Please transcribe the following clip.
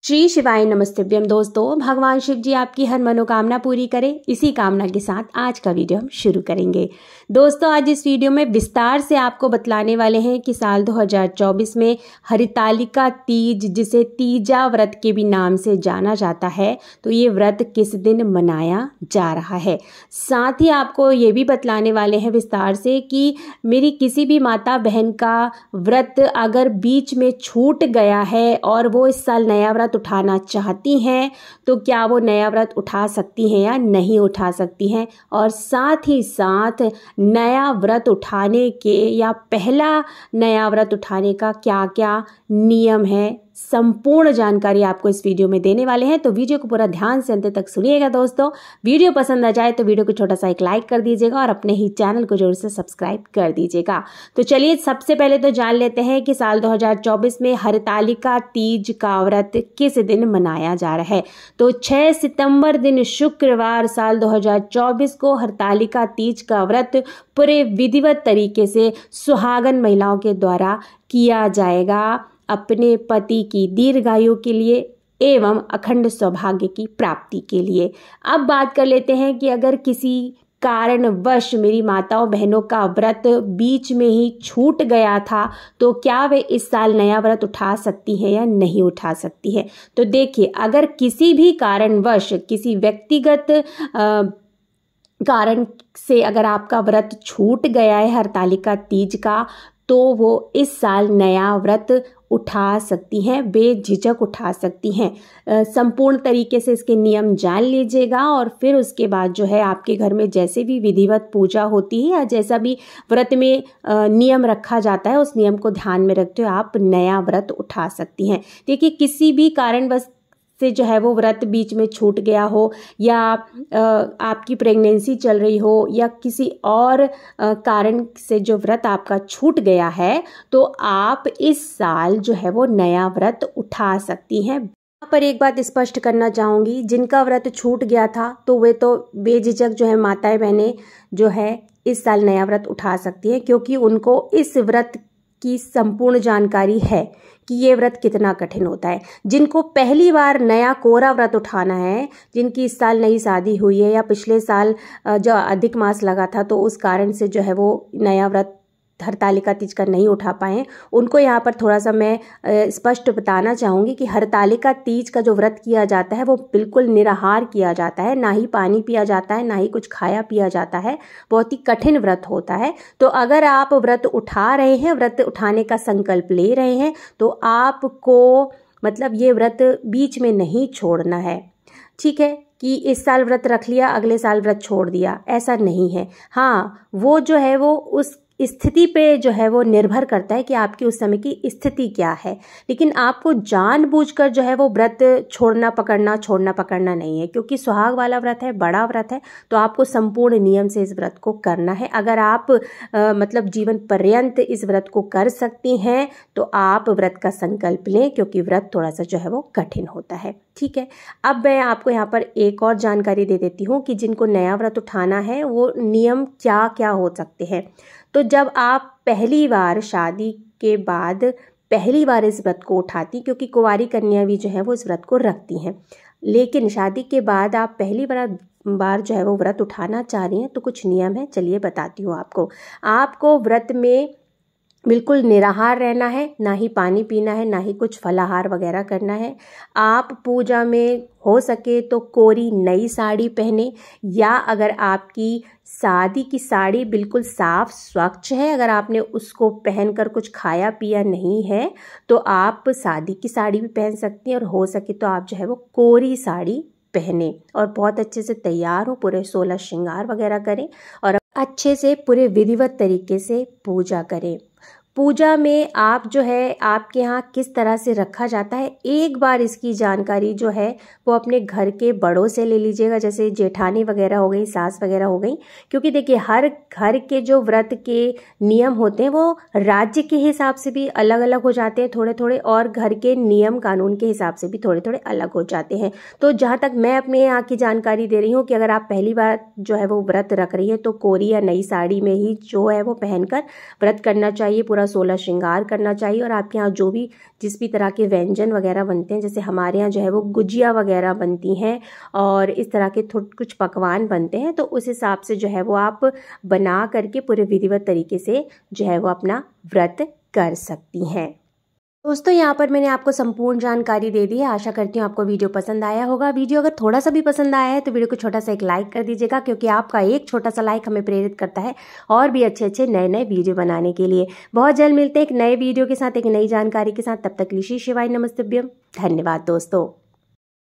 श्री शिवाय नमस्तेभ्यम। दोस्तों, भगवान शिव जी आपकी हर मनोकामना पूरी करें, इसी कामना के साथ आज का वीडियो हम शुरू करेंगे। दोस्तों, आज इस वीडियो में विस्तार से आपको बतलाने वाले हैं कि साल 2024 में हरितालिका तीज, जिसे तीजा व्रत के भी नाम से जाना जाता है, तो ये व्रत किस दिन मनाया जा रहा है। साथ ही आपको ये भी बतलाने वाले हैं विस्तार से कि मेरी किसी भी माता बहन का व्रत अगर बीच में छूट गया है और वो इस साल नया व्रत उठाना चाहती हैं, तो क्या वो नया व्रत उठा सकती हैं या नहीं उठा सकती हैं, और साथ ही साथ नया व्रत उठाने के या पहला नया व्रत उठाने का क्या क्या नियम है, संपूर्ण जानकारी आपको इस वीडियो में देने वाले हैं। तो वीडियो को पूरा ध्यान से अंत तक सुनिएगा। दोस्तों, वीडियो पसंद आ जाए तो वीडियो को छोटा सा एक लाइक कर दीजिएगा और अपने ही चैनल को जरूर से सब्सक्राइब कर दीजिएगा। तो चलिए सबसे पहले तो जान लेते हैं कि साल 2024 में हरितालिका तीज का व्रत किस दिन मनाया जा रहा है। तो 6 सितंबर दिन शुक्रवार साल 2024 को हरितालिका तीज का व्रत पूरे विधिवत तरीके से सुहागन महिलाओं के द्वारा किया जाएगा, अपने पति की दीर्घायु के लिए एवं अखंड सौभाग्य की प्राप्ति के लिए। अब बात कर लेते हैं कि अगर किसी कारणवश मेरी माताओं बहनों का व्रत बीच में ही छूट गया था, तो क्या वे इस साल नया व्रत उठा सकती हैं या नहीं उठा सकती है। तो देखिए, अगर किसी भी कारणवश किसी व्यक्तिगत कारण से अगर आपका व्रत छूट गया है हरितालिका तीज का, तो वो इस साल नया व्रत उठा सकती हैं, बेझिझक उठा सकती हैं। संपूर्ण तरीके से इसके नियम जान लीजिएगा और फिर उसके बाद जो है आपके घर में जैसे भी विधिवत पूजा होती है या जैसा भी व्रत में नियम रखा जाता है, उस नियम को ध्यान में रखते हुए आप नया व्रत उठा सकती हैं। देखिए, किसी भी कारणवश से जो है वो व्रत बीच में छूट गया हो, या आपकी प्रेगनेंसी चल रही हो, या किसी और कारण से जो व्रत आपका छूट गया है, तो आप इस साल जो है वो नया व्रत उठा सकती हैं। यहाँ पर एक बात स्पष्ट करना चाहूँगी, जिनका व्रत छूट गया था तो वे तो बेझिझक जो है माताएं बहनें जो है इस साल नया व्रत उठा सकती हैं, क्योंकि उनको इस व्रत की संपूर्ण जानकारी है कि ये व्रत कितना कठिन होता है। जिनको पहली बार नया कोरा व्रत उठाना है, जिनकी इस साल नई शादी हुई है या पिछले साल जो अधिक मास लगा था तो उस कारण से जो है वो नया व्रत हरितालिका तीज का नहीं उठा पाए, उनको यहाँ पर थोड़ा सा मैं स्पष्ट बताना चाहूँगी कि हरितालिका तीज का जो व्रत किया जाता है वो बिल्कुल निराहार किया जाता है, ना ही पानी पिया जाता है, ना ही कुछ खाया पिया जाता है। बहुत ही कठिन व्रत होता है। तो अगर आप व्रत उठा रहे हैं, व्रत उठाने का संकल्प ले रहे हैं, तो आपको मतलब ये व्रत बीच में नहीं छोड़ना है। ठीक है कि इस साल व्रत रख लिया, अगले साल व्रत छोड़ दिया, ऐसा नहीं है। हाँ, वो जो है वो उस स्थिति पे जो है वो निर्भर करता है कि आपकी उस समय की स्थिति क्या है, लेकिन आपको जानबूझकर जो है वो व्रत छोड़ना पकड़ना नहीं है, क्योंकि सुहाग वाला व्रत है, बड़ा व्रत है, तो आपको संपूर्ण नियम से इस व्रत को करना है। अगर आप मतलब जीवन पर्यंत इस व्रत को कर सकती हैं तो आप व्रत का संकल्प लें, क्योंकि व्रत थोड़ा सा जो है वो कठिन होता है। ठीक है, अब मैं आपको यहाँ पर एक और जानकारी दे देती हूँ कि जिनको नया व्रत उठाना है वो नियम क्या क्या हो सकते हैं। तो जब आप पहली बार शादी के बाद पहली बार इस व्रत को उठाती, क्योंकि कुंवारी कन्या भी जो है वो इस व्रत को रखती हैं, लेकिन शादी के बाद आप पहली बार जो है वो व्रत उठाना चाह रही हैं, तो कुछ नियम है, चलिए बताती हूँ आपको। आपको व्रत में बिल्कुल निराहार रहना है, ना ही पानी पीना है, ना ही कुछ फलाहार वगैरह करना है। आप पूजा में हो सके तो कोरी नई साड़ी पहने, या अगर आपकी शादी की साड़ी बिल्कुल साफ स्वच्छ है, अगर आपने उसको पहनकर कुछ खाया पिया नहीं है, तो आप शादी की साड़ी भी पहन सकती हैं, और हो सके तो आप जो है वो कोरी साड़ी पहने और बहुत अच्छे से तैयार हो, पूरे 16 श्रृंगार वगैरह करें और अच्छे से पूरे विधिवत तरीके से पूजा करें। पूजा में आप जो है आपके यहाँ किस तरह से रखा जाता है, एक बार इसकी जानकारी जो है वो अपने घर के बड़ों से ले लीजिएगा, जैसे जेठानी वगैरह हो गई, सास वगैरह हो गई, क्योंकि देखिए हर घर के जो व्रत के नियम होते हैं वो राज्य के हिसाब से भी अलग अलग हो जाते हैं थोड़े थोड़े, और घर के नियम कानून के हिसाब से भी थोड़े थोड़े अलग हो जाते हैं। तो जहाँ तक मैं अपने यहाँ की जानकारी दे रही हूँ कि अगर आप पहली बार जो है वो व्रत रख रही है, तो कोरी या नई साड़ी में ही जो है वो पहनकर व्रत करना चाहिए, पूरा 16 श्रृंगार करना चाहिए। और आपके यहाँ जो भी जिस भी तरह के व्यंजन वगैरह बनते हैं, जैसे हमारे यहाँ जो है वो गुजिया वगैरह बनती हैं और इस तरह के कुछ पकवान बनते हैं, तो उस हिसाब से जो है वो आप बना करके पूरे विधिवत तरीके से जो है वो अपना व्रत कर सकती हैं। दोस्तों यहाँ पर मैंने आपको संपूर्ण जानकारी दे दी है। आशा करती हूँ आपको वीडियो पसंद आया होगा। वीडियो अगर थोड़ा सा भी पसंद आया है तो वीडियो को छोटा सा एक लाइक कर दीजिएगा, क्योंकि आपका एक छोटा सा लाइक हमें प्रेरित करता है और भी अच्छे अच्छे नए नए वीडियो बनाने के लिए। बहुत जल्द मिलते हैं एक नए वीडियो के साथ, एक नई जानकारी के साथ। तब तक के लिए शिवाय नमस्तुभ्यम। धन्यवाद दोस्तों।